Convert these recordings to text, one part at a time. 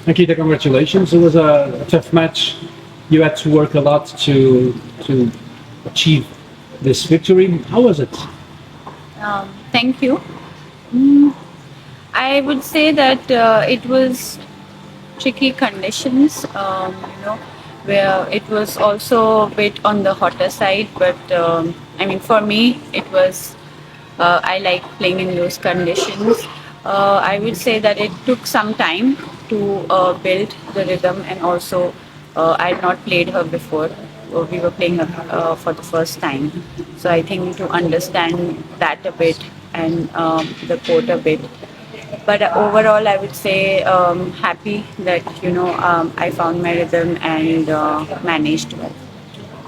Nikita, congratulations. It was a tough match. You had to work a lot to achieve this victory. How was it? Thank you. I would say that it was tricky conditions, where it was also a bit on the hotter side. But I mean, for me, it was. I like playing in those conditions. I would say that it took some time to build the rhythm, and also I had not played her before. We were playing for the first time, so I think to understand that a bit and the court a bit. But overall, I would say happy that I found my rhythm and managed well.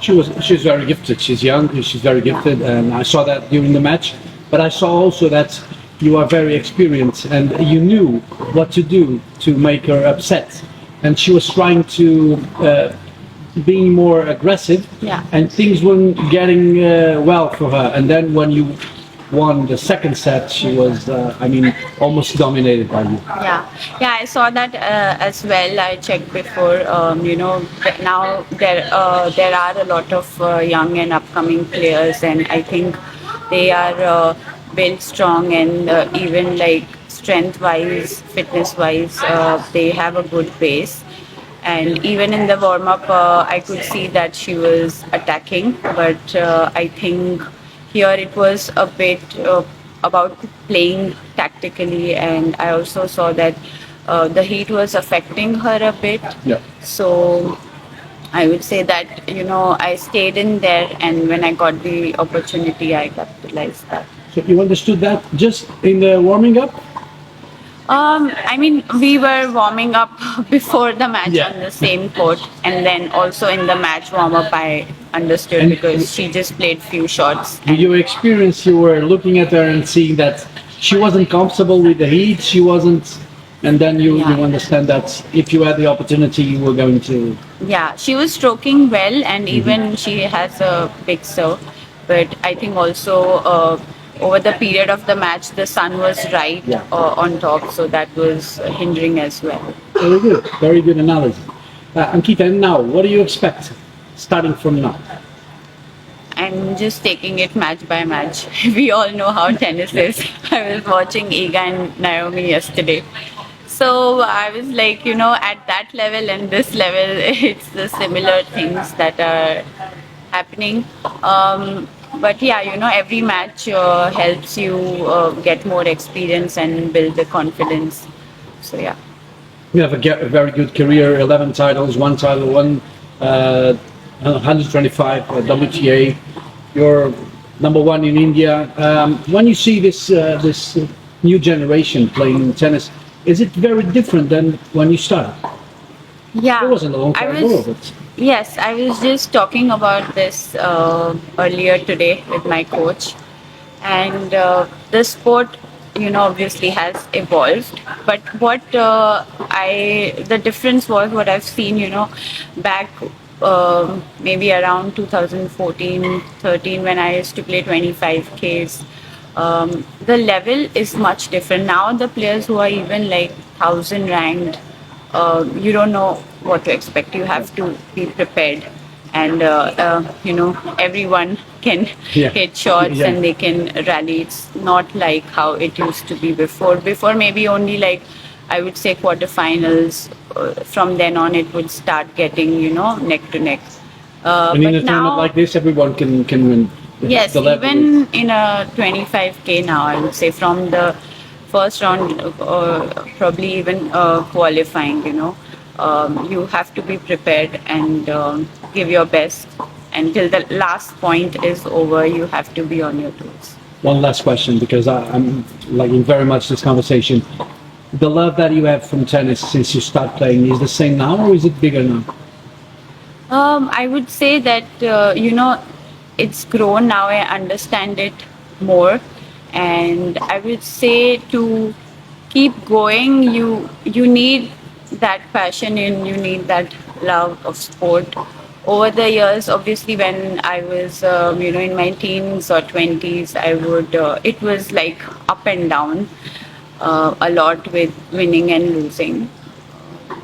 She's very gifted. She's young. She's very Yeah. gifted, and I saw that during the match. But I saw also that you are very experienced, and you knew what to do to make her upset. And she was trying to being more aggressive, Yeah. and things weren't getting well for her. And then when you won the second set, she was, almost dominated by you. Yeah, I saw that as well. I checked before. Now there are a lot of young and upcoming players, and I think they are built strong, and even like strength-wise, fitness-wise, they have a good base. And even in the warm up, I could see that she was attacking, but I think here it was a bit about playing tactically, and I also saw that the heat was affecting her a bit. Yeah. So I would say that I stayed in there, and when I got the opportunity, I capitalized that. So you understood that just in the warming up? I mean, we were warming up before the match Yeah. on the same court, and then also in the match warm up, I understood And- because she just played few shots. With your experience, you were looking at her and seeing that she wasn't comfortable with the heat. She wasn't, and then you Yeah. understand that if you had the opportunity, you were going to. Yeah, she was stroking well, and even she has a big serve. But I think also over the period of the match, the sun was right Yeah. on top, so that was hindering as well. Very good, very good analysis. Ankita, and now, what do you expect starting from now? I'm just taking it match by match. We all know how tennis is. I was watching Iga and Naomi yesterday. So I was like, at that level and this level, it's the similar things that are happening. But yeah, every match helps you get more experience and build the confidence. So yeah. You have a very good career, 11 titles, one title, one 125 WTA. You're number one in India. When you see this new generation playing tennis, is it very different than when you started? Yeah. It wasn't a long time ago, but Yes, I was just talking about this earlier today with my coach, and the sport, obviously has evolved. But what the difference was what I've seen, back maybe around 2014, 13 when I used to play 25Ks. The level is much different now. The players who are even like 1,000 ranked, you don't know what to expect. You have to be prepared, and everyone can Yeah. hit shots Yeah. and they can rally. It's not like how it used to be before. Before maybe only like I would say quarterfinals. From then on, it would start getting neck to neck. and in But a tournament now, like this, everyone can win. yes, The level is- even in a 25K now, I would say from the first round, probably even qualifying, you have to be prepared and give your best. Until the last point is over, you have to be on your toes. One last question, because I'm liking very much this conversation. The love that you have from tennis since you start playing is the same now, or is it bigger now? I would say that it's grown now. I understand it more, and I would say to keep going, you need that passion and you need that love of sport. Over the years, obviously, when I was in my teens or 20s, I would it was like up and down. a lot with winning and losing.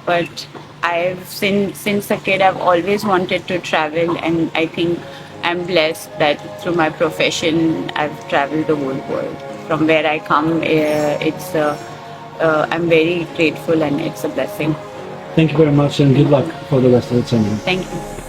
But I've since a kid I've always wanted to travel, and I think I'm blessed that through my profession I've traveled the whole world. From where I come, I'm very grateful, and it's a blessing. Thank you very much and good luck for the rest of the tournament. Thank you.